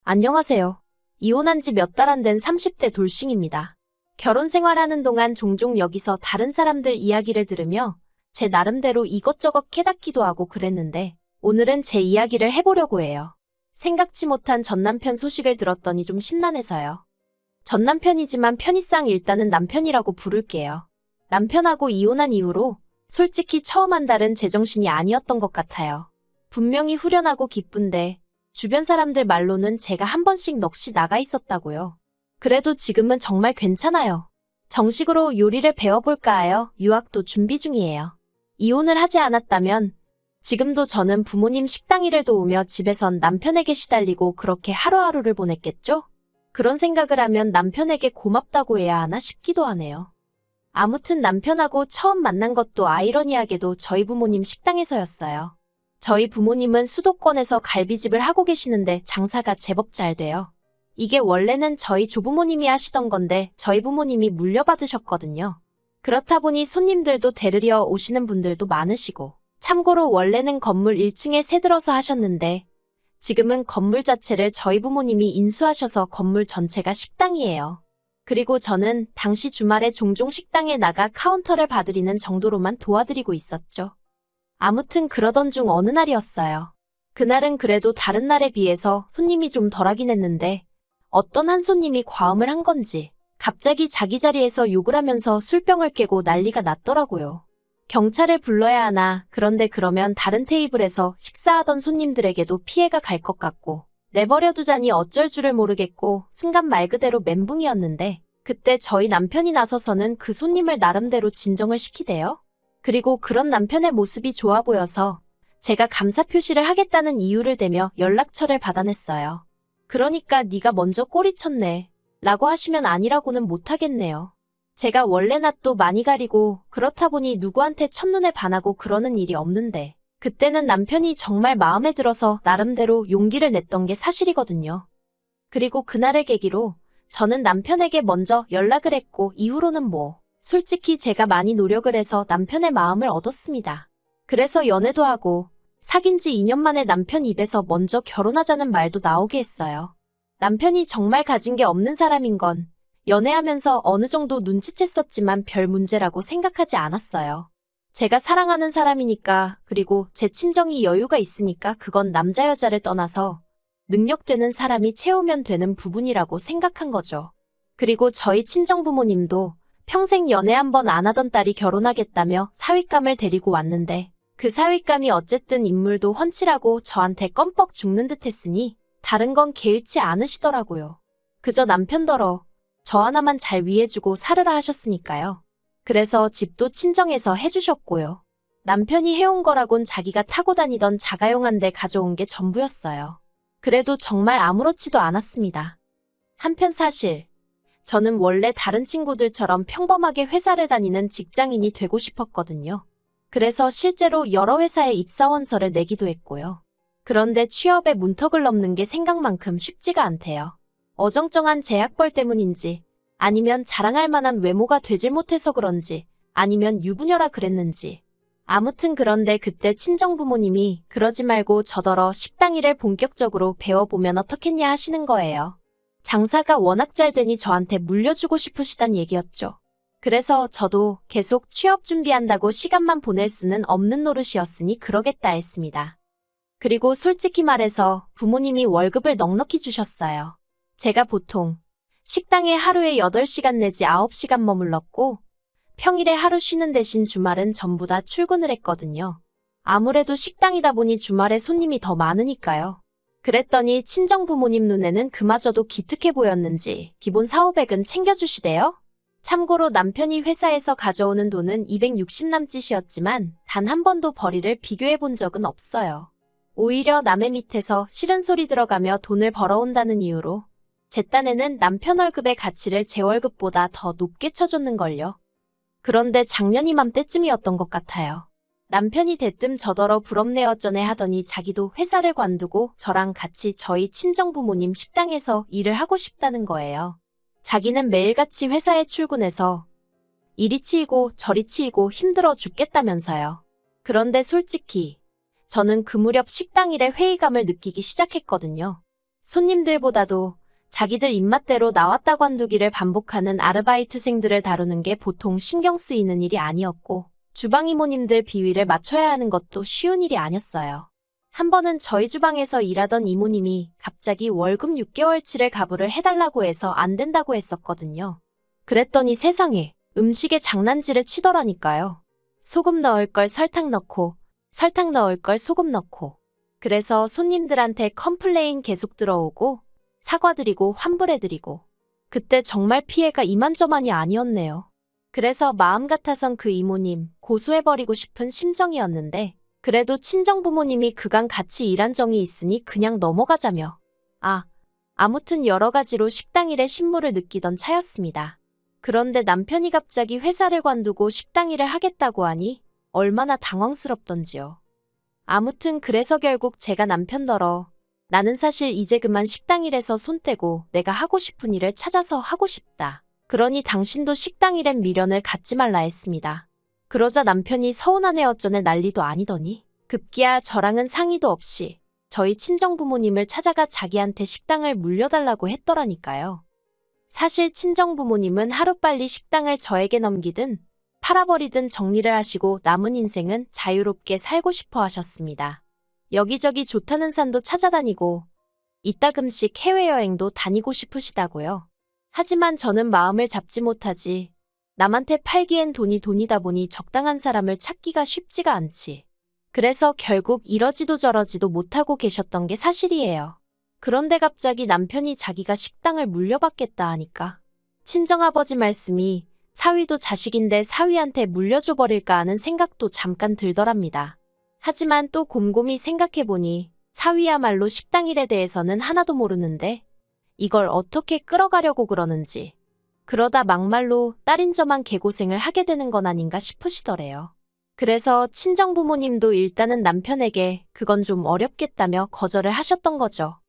안녕하세요. 이혼한 지 몇 달 안 된 30대 돌싱입니다. 결혼 생활하는 동안 종종 여기서 다른 사람들 이야기를 들으며 제 나름대로 이것저것 깨닫기도 하고 그랬는데 오늘은 제 이야기를 해보려고 해요. 생각지 못한 전남편 소식을 들었더니 좀 심란해서요. 전남편이지만 편의상 일단은 남편이라고 부를게요. 남편하고 이혼한 이후로 솔직히 처음 한 달은 제정신이 아니었던 것 같아요. 분명히 후련하고 기쁜데 주변 사람들 말로는 제가 한 번씩 넋이 나가 있었다고요. 그래도 지금은 정말 괜찮아요. 정식으로 요리를 배워볼까 하여 유학도 준비 중이에요. 이혼을 하지 않았다면 지금도 저는 부모님 식당 일을 도우며 집에선 남편에게 시달리고 그렇게 하루하루를 보냈겠죠? 그런 생각을 하면 남편에게 고맙다고 해야 하나 싶기도 하네요. 아무튼 남편하고 처음 만난 것도 아이러니하게도 저희 부모님 식당에서였어요. 저희 부모님은 수도권에서 갈비집을 하고 계시는데 장사가 제법 잘 돼요. 이게 원래는 저희 조부모님이 하시던 건데 저희 부모님이 물려받으셨거든요. 그렇다 보니 손님들도 데리러 오시는 분들도 많으시고, 참고로 원래는 건물 1층에 새들어서 하셨는데 지금은 건물 자체를 저희 부모님이 인수하셔서 건물 전체가 식당이에요. 그리고 저는 당시 주말에 종종 식당에 나가 카운터를 봐드리는 정도로만 도와드리고 있었죠. 아무튼 그러던 중 어느 날이었어요. 그날은 그래도 다른 날에 비해서 손님이 좀 덜하긴 했는데 어떤 한 손님이 과음을 한 건지 갑자기 자기 자리에서 욕을 하면서 술병을 깨고 난리가 났더라고요. 경찰을 불러야 하나, 그런데 그러면 다른 테이블에서 식사하던 손님들에게도 피해가 갈 것 같고 내버려 두자니 어쩔 줄을 모르겠고 순간 말 그대로 멘붕이었는데 그때 저희 남편이 나서서는 그 손님을 나름대로 진정을 시키대요. 그리고 그런 남편의 모습이 좋아 보여서 제가 감사 표시를 하겠다는 이유를 대며 연락처를 받아냈어요. 그러니까 네가 먼저 꼬리쳤네 라고 하시면 아니라고는 못하겠네요. 제가 원래 낯도 많이 가리고 그렇다 보니 누구한테 첫눈에 반하고 그러는 일이 없는데 그때는 남편이 정말 마음에 들어서 나름대로 용기를 냈던 게 사실이거든요. 그리고 그날을 계기로 저는 남편에게 먼저 연락을 했고 이후로는 솔직히 제가 많이 노력을 해서 남편의 마음을 얻었습니다. 그래서 연애도 하고 사귄 지 2년 만에 남편 입에서 먼저 결혼하자는 말도 나오게 했어요. 남편이 정말 가진 게 없는 사람인 건 연애하면서 어느 정도 눈치챘었지만 별 문제라고 생각하지 않았어요. 제가 사랑하는 사람이니까, 그리고 제 친정이 여유가 있으니까 그건 남자 여자를 떠나서 능력되는 사람이 채우면 되는 부분이라고 생각한 거죠. 그리고 저희 친정 부모님도 평생 연애 한 번 안 하던 딸이 결혼하겠다며 사윗감을 데리고 왔는데 그 사윗감이 어쨌든 인물도 훤칠하고 저한테 껌뻑 죽는 듯 했으니 다른 건 개의치 않으시더라고요. 그저 남편더러 저 하나만 잘 위해주고 살으라 하셨으니까요. 그래서 집도 친정에서 해주셨고요. 남편이 해온 거라곤 자기가 타고 다니던 자가용 한 대 가져온 게 전부였어요. 그래도 정말 아무렇지도 않았습니다. 한편 사실 저는 원래 다른 친구들처럼 평범하게 회사를 다니는 직장인이 되고 싶었거든요. 그래서 실제로 여러 회사에 입사원서를 내기도 했고요. 그런데 취업에 문턱을 넘는 게 생각만큼 쉽지가 않대요. 어정쩡한 제 학벌 때문인지, 아니면 자랑할 만한 외모가 되질 못해서 그런지, 아니면 유부녀라 그랬는지. 아무튼 그런데 그때 친정부모님이 그러지 말고 저더러 식당 일을 본격적으로 배워보면 어떻겠냐 하시는 거예요. 장사가 워낙 잘 되니 저한테 물려주고 싶으시단 얘기였죠. 그래서 저도 계속 취업 준비한다고 시간만 보낼 수는 없는 노릇이었으니 그러겠다 했습니다. 그리고 솔직히 말해서 부모님이 월급을 넉넉히 주셨어요. 제가 보통 식당에 하루에 8시간 내지 9시간 머물렀고 평일에 하루 쉬는 대신 주말은 전부 다 출근을 했거든요. 아무래도 식당이다 보니 주말에 손님이 더 많으니까요. 그랬더니 친정부모님 눈에는 그마저도 기특해 보였는지 기본 4,500은 챙겨주시대요. 참고로 남편이 회사에서 가져오는 돈은 260 남짓이었지만 단 한 번도 벌이를 비교해 본 적은 없어요. 오히려 남의 밑에서 싫은 소리 들어가며 돈을 벌어온다는 이유로 제 딴에는 남편 월급의 가치를 제 월급보다 더 높게 쳐줬는걸요. 그런데 작년 이맘때쯤이었던 것 같아요. 남편이 대뜸 저더러 부럽네 어쩌네 하더니 자기도 회사를 관두고 저랑 같이 저희 친정부모님 식당에서 일을 하고 싶다는 거예요. 자기는 매일같이 회사에 출근해서 이리 치이고 저리 치이고 힘들어 죽겠다면서요. 그런데 솔직히 저는 그 무렵 식당 일에 회의감을 느끼기 시작했거든요. 손님들보다도 자기들 입맛대로 나왔다 관두기를 반복하는 아르바이트생들을 다루는 게 보통 신경 쓰이는 일이 아니었고, 주방 이모님들 비위를 맞춰야 하는 것도 쉬운 일이 아니었어요. 한 번은 저희 주방에서 일하던 이모님이 갑자기 월급 6개월치를 가부를 해달라고 해서 안 된다고 했었거든요. 그랬더니 세상에 음식에 장난질을 치더라니까요. 소금 넣을 걸 설탕 넣고, 설탕 넣을 걸 소금 넣고. 그래서 손님들한테 컴플레인 계속 들어오고, 사과드리고 환불해드리고. 그때 정말 피해가 이만저만이 아니었네요. 그래서 마음 같아선 그 이모님 고소해버리고 싶은 심정이었는데, 그래도 친정부모님이 그간 같이 일한 정이 있으니 그냥 넘어가자며. 아무튼 여러 가지로 식당 일에 신물을 느끼던 차였습니다. 그런데 남편이 갑자기 회사를 관두고 식당 일을 하겠다고 하니 얼마나 당황스럽던지요. 아무튼 그래서 결국 제가 남편더러 나는 사실 이제 그만 식당 일에서 손 떼고 내가 하고 싶은 일을 찾아서 하고 싶다. 그러니 당신도 식당 일엔 미련을 갖지 말라 했습니다. 그러자 남편이 서운하네 어쩌네 난리도 아니더니 급기야 저랑은 상의도 없이 저희 친정부모님을 찾아가 자기한테 식당을 물려달라고 했더라니까요. 사실 친정부모님은 하루빨리 식당을 저에게 넘기든 팔아버리든 정리를 하시고 남은 인생은 자유롭게 살고 싶어 하셨습니다. 여기저기 좋다는 산도 찾아다니고 이따금씩 해외여행도 다니고 싶으시다고요. 하지만 저는 마음을 잡지 못하지. 남한테 팔기엔 돈이다 보니 적당한 사람을 찾기가 쉽지가 않지. 그래서 결국 이러지도 저러지도 못하고 계셨던 게 사실이에요. 그런데 갑자기 남편이 자기가 식당을 물려받겠다 하니까 친정아버지 말씀이 사위도 자식인데 사위한테 물려줘 버릴까 하는 생각도 잠깐 들더랍니다. 하지만 또 곰곰이 생각해보니 사위야말로 식당 일에 대해서는 하나도 모르는데 이걸 어떻게 끌어가려고 그러는지 그러다 막말로 딸인 저만 개고생을 하게 되는 건 아닌가 싶으시더래요. 그래서 친정부모님도 일단은 남편에게 그건 좀 어렵겠다며 거절을 하셨던 거죠.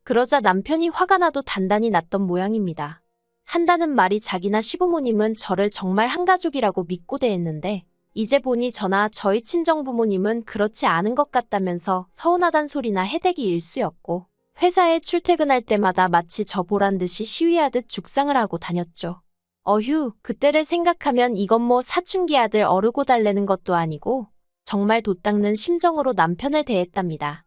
그러자 남편이 화가 나도 단단히 났던 모양입니다. 한다는 말이 자기나 시부모님은 저를 정말 한 가족이라고 믿고 대했는데 이제 보니 저나 저희 친정부모님은 그렇지 않은 것 같다면서 서운하단 소리나 해대기 일쑤였고 회사에 출퇴근할 때마다 마치 저 보란 듯이 시위하듯 죽상을 하고 다녔죠. 어휴, 그때를 생각하면 이건 뭐 사춘기 아들 어르고 달래는 것도 아니고 정말 돛닦는 심정으로 남편을 대했답니다.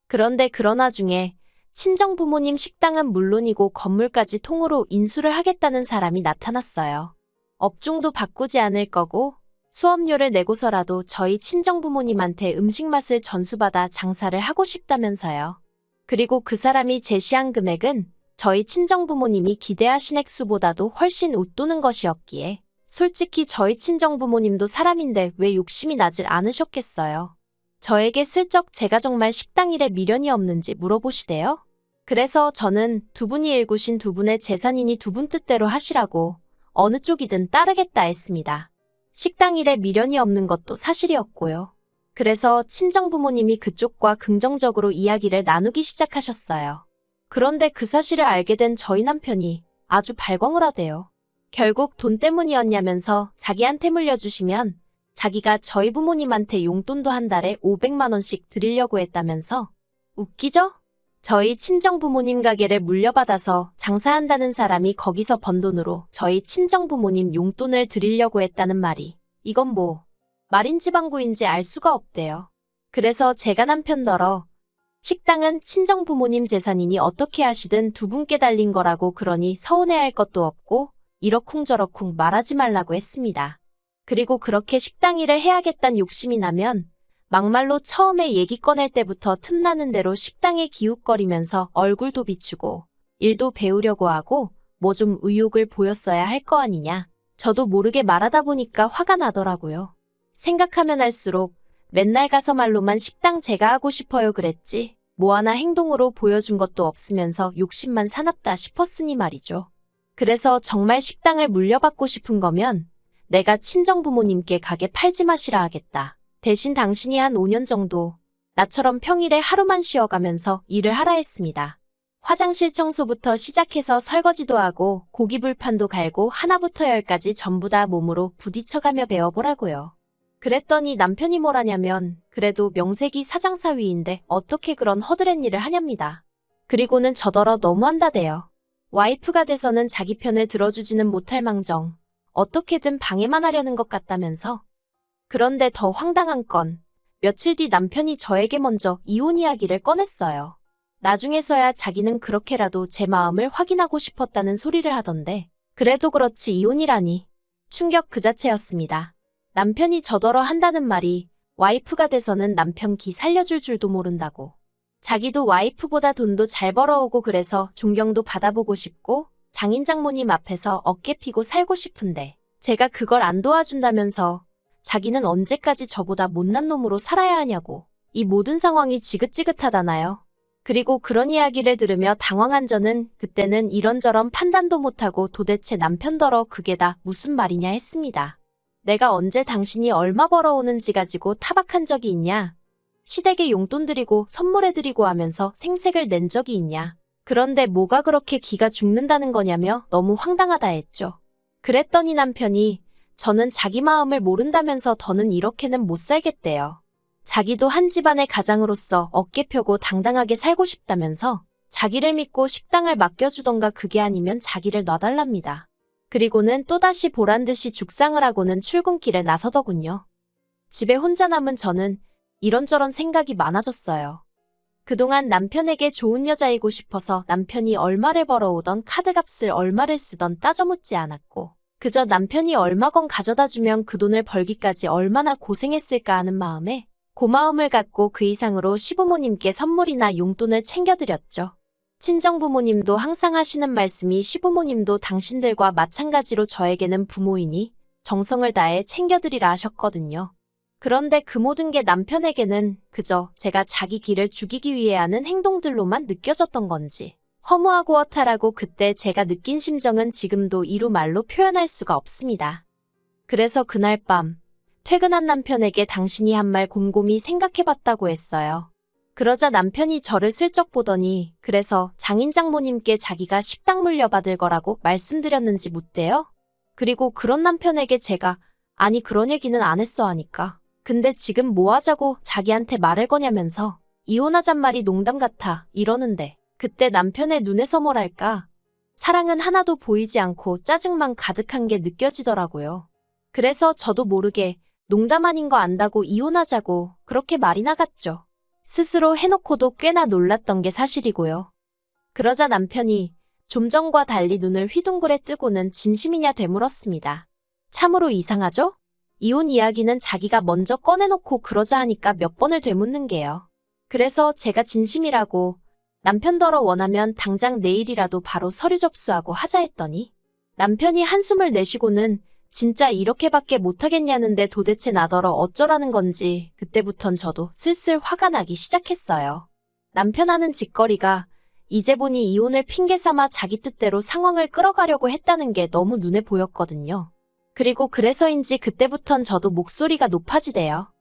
그런데 그러나 중에 친정부모님 식당은 물론이고 건물까지 통으로 인수를 하겠다는 사람이 나타났어요. 업종도 바꾸지 않을 거고 수업료를 내고서라도 저희 친정부모님한테 음식 맛을 전수받아 장사를 하고 싶다면서요. 그리고 그 사람이 제시한 금액은 저희 친정부모님이 기대하신 액수보다도 훨씬 웃도는 것이었기에 솔직히 저희 친정부모님도 사람인데 왜 욕심이 나질 않으셨겠어요. 저에게 슬쩍 제가 정말 식당 일에 미련이 없는지 물어보시대요. 그래서 저는 두 분이 일구신 두 분의 재산이니 두 분 뜻대로 하시라고 어느 쪽이든 따르겠다 했습니다. 식당 일에 미련이 없는 것도 사실이었고요. 그래서 친정부모님이 그쪽과 긍정적으로 이야기를 나누기 시작하셨어요. 그런데 그 사실을 알게 된 저희 남편이 아주 발광을 하대요. 결국 돈 때문이었냐면서 자기한테 물려주시면 자기가 저희 부모님한테 용돈도 한 달에 500만 원씩 드리려고 했다면서. 웃기죠? 저희 친정부모님 가게를 물려받아서 장사한다는 사람이 거기서 번 돈으로 저희 친정부모님 용돈을 드리려고 했다는 말이 이건 뭐 말인지 방구인지 알 수가 없대요. 그래서 제가 남편더러 식당은 친정부모님 재산이니 어떻게 하시든 두 분께 달린 거라고 그러니 서운해할 것도 없고 이러쿵저러쿵 말하지 말라고 했습니다. 그리고 그렇게 식당 일을 해야겠다는 욕심이 나면 막말로 처음에 얘기 꺼낼 때부터 틈나는 대로 식당에 기웃거리면서 얼굴도 비추고 일도 배우려고 하고 뭐 좀 의욕을 보였어야 할 거 아니냐. 저도 모르게 말하다 보니까 화가 나더라고요. 생각하면 할수록 맨날 가서 말로만 식당 제가 하고 싶어요 그랬지 뭐 하나 행동으로 보여준 것도 없으면서 욕심만 사납다 싶었으니 말이죠. 그래서 정말 식당을 물려받고 싶은 거면 내가 친정부모님께 가게 팔지 마시라 하겠다. 대신 당신이 한 5년 정도 나처럼 평일에 하루만 쉬어가면서 일을 하라 했습니다. 화장실 청소부터 시작해서 설거지도 하고 고기불판도 갈고 하나부터 열까지 전부 다 몸으로 부딪혀가며 배워보라고요. 그랬더니 남편이 뭐라냐면 그래도 명색이 사장사위인데 어떻게 그런 허드렛 일을 하냐입니다. 그리고는 저더러 너무한다대요. 와이프가 돼서는 자기 편을 들어주지는 못할 망정 어떻게든 방해만 하려는 것 같다면서. 그런데 더 황당한 건 며칠 뒤 남편이 저에게 먼저 이혼 이야기를 꺼냈어요. 나중에서야 자기는 그렇게라도 제 마음을 확인하고 싶었다는 소리를 하던데 그래도 그렇지 이혼이라니. 충격 그 자체였습니다. 남편이 저더러 한다는 말이 와이프가 돼서는 남편 기 살려줄 줄도 모른다고. 자기도 와이프보다 돈도 잘 벌어오고 그래서 존경도 받아보고 싶고 장인 장모님 앞에서 어깨 피고 살고 싶은데 제가 그걸 안 도와준다면서 자기는 언제까지 저보다 못난 놈으로 살아야 하냐고. 이 모든 상황이 지긋지긋하다나요. 그리고 그런 이야기를 들으며 당황한 저는 그때는 이런저런 판단도 못하고 도대체 남편더러 그게 다 무슨 말이냐 했습니다. 내가 언제 당신이 얼마 벌어오는지 가지고 타박한 적이 있냐? 시댁에 용돈 드리고 선물해드리고 하면서 생색을 낸 적이 있냐? 그런데 뭐가 그렇게 기가 죽는다는 거냐며 너무 황당하다 했죠. 그랬더니 남편이 저는 자기 마음을 모른다면서 더는 이렇게는 못 살겠대요. 자기도 한 집안의 가장으로서 어깨 펴고 당당하게 살고 싶다면서 자기를 믿고 식당을 맡겨주던가 그게 아니면 자기를 놔달랍니다. 그리고는 또다시 보란듯이 죽상을 하고는 출근길에 나서더군요. 집에 혼자 남은 저는 이런저런 생각이 많아졌어요. 그동안 남편에게 좋은 여자이고 싶어서 남편이 얼마를 벌어오던 카드값을 얼마를 쓰던 따져묻지 않았고 그저 남편이 얼마건 가져다주면 그 돈을 벌기까지 얼마나 고생했을까 하는 마음에 고마움을 갖고 그 이상으로 시부모님께 선물이나 용돈을 챙겨드렸죠. 친정부모님도 항상 하시는 말씀이 시부모님도 당신들과 마찬가지로 저에게는 부모이니 정성을 다해 챙겨드리라 하셨거든요. 그런데 그 모든 게 남편에게는 그저 제가 자기 기를 죽이기 위해 하는 행동들로만 느껴졌던 건지 허무하고 허탈하고 그때 제가 느낀 심정은 지금도 이루 말로 표현할 수가 없습니다. 그래서 그날 밤 퇴근한 남편에게 당신이 한 말 곰곰이 생각해봤다고 했어요. 그러자 남편이 저를 슬쩍 보더니 그래서 장인 장모님께 자기가 식당 물려받을 거라고 말씀드렸는지 묻대요. 그리고 그런 남편에게 제가 아니 그런 얘기는 안 했어 하니까 근데 지금 뭐 하자고 자기한테 말을 거냐면서 이혼하잔 말이 농담 같아 이러는데 그때 남편의 눈에서 뭐랄까 사랑은 하나도 보이지 않고 짜증만 가득한 게 느껴지더라고요. 그래서 저도 모르게 농담 아닌 거 안다고 이혼하자고 그렇게 말이 나갔죠. 스스로 해놓고도 꽤나 놀랐던 게 사실이고요. 그러자 남편이 좀 전과 달리 눈을 휘둥그레 뜨고는 진심이냐 되물었습니다. 참으로 이상하죠? 이혼 이야기는 자기가 먼저 꺼내놓고 그러자 하니까 몇 번을 되묻는 게요. 그래서 제가 진심이라고 남편더러 원하면 당장 내일이라도 바로 서류 접수하고 하자 했더니 남편이 한숨을 내쉬고는 진짜 이렇게밖에 못하겠냐는데 도대체 나더러 어쩌라는 건지 그때부턴 저도 슬슬 화가 나기 시작했어요. 남편 하는 짓거리가 이제 보니 이혼을 핑계 삼아 자기 뜻대로 상황을 끌어가려고 했다는 게 너무 눈에 보였거든요. 그리고 그래서인지 그때부턴 저도 목소리가 높아지대요.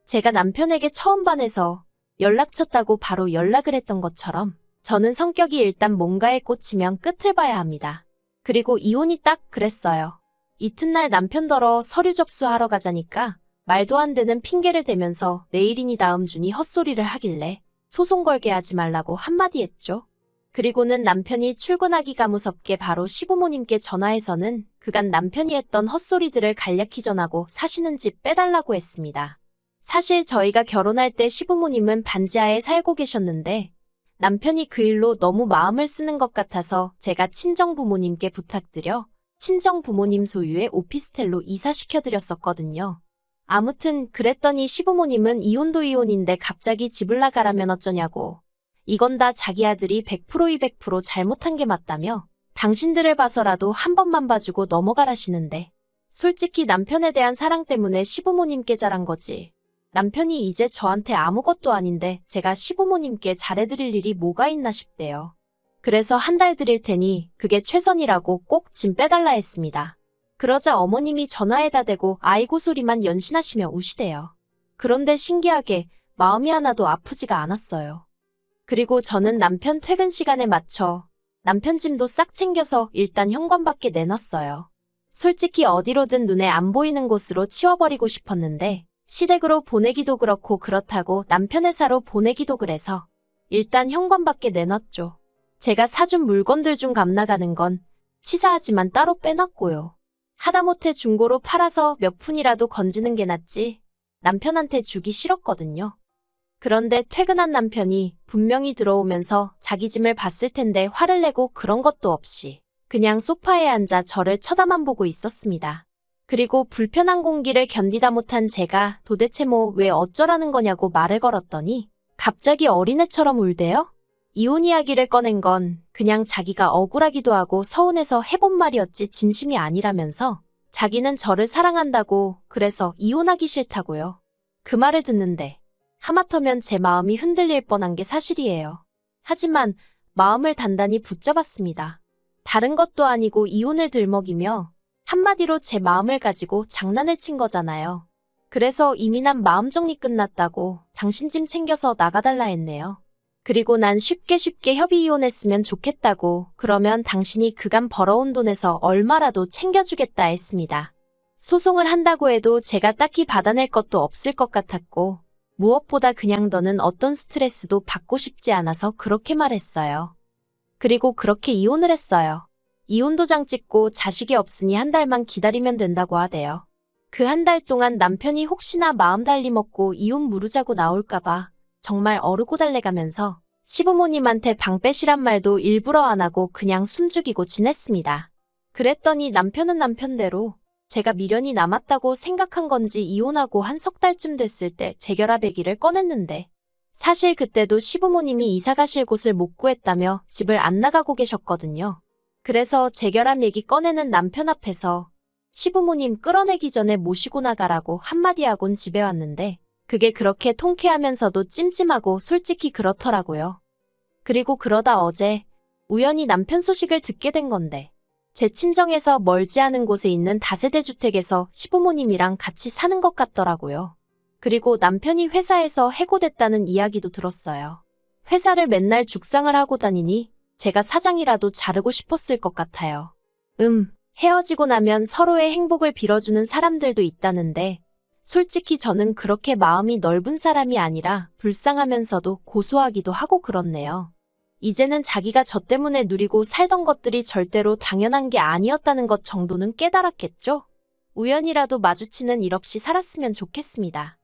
제가 남편에게 처음 반해서 연락쳤다고 바로 연락을 했던 것처럼 저는 성격이 일단 뭔가에 꽂히면 끝을 봐야 합니다. 그리고 이혼이 딱 그랬어요. 이튿날 남편더러 서류 접수하러 가자니까 말도 안 되는 핑계를 대면서 내일이니 다음 주니 헛소리를 하길래 소송 걸게 하지 말라고 한마디 했죠. 그리고는 남편이 출근하기가 무섭게 바로 시부모님께 전화해서는 그간 남편이 했던 헛소리들을 간략히 전하고 사시는 집 빼달라고 했습니다. 사실 저희가 결혼할 때 시부모님은 반지하에 살고 계셨는데 남편이 그 일로 너무 마음을 쓰는 것 같아서 제가 친정부모님께 부탁드려 친정부모님 소유의 오피스텔로 이사시켜드렸었거든요. 아무튼 그랬더니 시부모님은 이혼도 이혼인데 갑자기 집을 나가라면 어쩌냐고. 이건 다 자기 아들이 100% 200% 잘못한 게 맞다며 당신들을 봐서라도 한 번만 봐주고 넘어가라시는데 솔직히 남편에 대한 사랑 때문에 시부모님께 잘한 거지. 남편이 이제 저한테 아무것도 아닌데 제가 시부모님께 잘해드릴 일이 뭐가 있나 싶대요. 그래서 한 달 드릴 테니 그게 최선이라고 꼭 짐 빼달라 했습니다. 그러자 어머님이 전화에다 대고 아이고 소리만 연신하시며 우시대요. 그런데 신기하게 마음이 하나도 아프지가 않았어요. 그리고 저는 남편 퇴근 시간에 맞춰 남편 짐도 싹 챙겨서 일단 현관밖에 내놨어요. 솔직히 어디로든 눈에 안 보이는 곳으로 치워버리고 싶었는데 시댁으로 보내기도 그렇고 그렇다고 남편 회사로 보내기도 그래서 일단 현관밖에 내놨죠. 제가 사준 물건들 중 값나가는 건 치사하지만 따로 빼놨고요. 하다못해 중고로 팔아서 몇 푼이라도 건지는 게 낫지 남편한테 주기 싫었거든요. 그런데 퇴근한 남편이 분명히 들어오면서 자기 짐을 봤을 텐데 화를 내고 그런 것도 없이 그냥 소파에 앉아 저를 쳐다만 보고 있었습니다. 그리고 불편한 공기를 견디다 못한 제가 도대체 왜 어쩌라는 거냐고 말을 걸었더니 갑자기 어린애처럼 울대요. 이혼 이야기를 꺼낸 건 그냥 자기가 억울하기도 하고 서운해서 해본 말이었지 진심이 아니라면서 자기는 저를 사랑한다고 그래서 이혼하기 싫다고요. 그 말을 듣는데 하마터면 제 마음이 흔들릴 뻔한 게 사실이에요. 하지만 마음을 단단히 붙잡았습니다. 다른 것도 아니고 이혼을 들먹이며 한마디로 제 마음을 가지고 장난을 친 거잖아요. 그래서 이미 난 마음 정리 끝났다고 당신 짐 챙겨서 나가달라 했네요. 그리고 난 쉽게 협의 이혼했으면 좋겠다고 그러면 당신이 그간 벌어온 돈에서 얼마라도 챙겨주겠다 했습니다. 소송을 한다고 해도 제가 딱히 받아낼 것도 없을 것 같았고 무엇보다 그냥 너는 어떤 스트레스도 받고 싶지 않아서 그렇게 말했어요. 그리고 그렇게 이혼을 했어요. 이혼 도장 찍고 자식이 없으니 한 달만 기다리면 된다고 하대요. 그 한 달 동안 남편이 혹시나 마음 달리 먹고 이혼 무르자고 나올까봐 정말 어르고 달래가면서 시부모님한테 방 빼시란 말도 일부러 안 하고 그냥 숨죽이고 지냈습니다. 그랬더니 남편은 남편대로 제가 미련이 남았다고 생각한 건지 이혼하고 한 석 달쯤 됐을 때 재결합 얘기를 꺼냈는데 사실 그때도 시부모님이 이사 가실 곳을 못 구했다며 집을 안 나가고 계셨거든요. 그래서 재결합 얘기 꺼내는 남편 앞에서 시부모님 끌어내기 전에 모시고 나가라고 한마디 하곤 집에 왔는데 그게 그렇게 통쾌하면서도 찜찜하고 솔직히 그렇더라고요. 그리고 그러다 어제 우연히 남편 소식을 듣게 된 건데 제 친정에서 멀지 않은 곳에 있는 다세대 주택에서 시부모님이랑 같이 사는 것 같더라고요. 그리고 남편이 회사에서 해고됐다는 이야기도 들었어요. 회사를 맨날 죽상을 하고 다니니 제가 사장이라도 자르고 싶었을 것 같아요. 헤어지고 나면 서로의 행복을 빌어주는 사람들도 있다는데 솔직히 저는 그렇게 마음이 넓은 사람이 아니라 불쌍하면서도 고소하기도 하고 그렇네요. 이제는 자기가 저 때문에 누리고 살던 것들이 절대로 당연한 게 아니었다는 것 정도는 깨달았겠죠? 우연이라도 마주치는 일 없이 살았으면 좋겠습니다.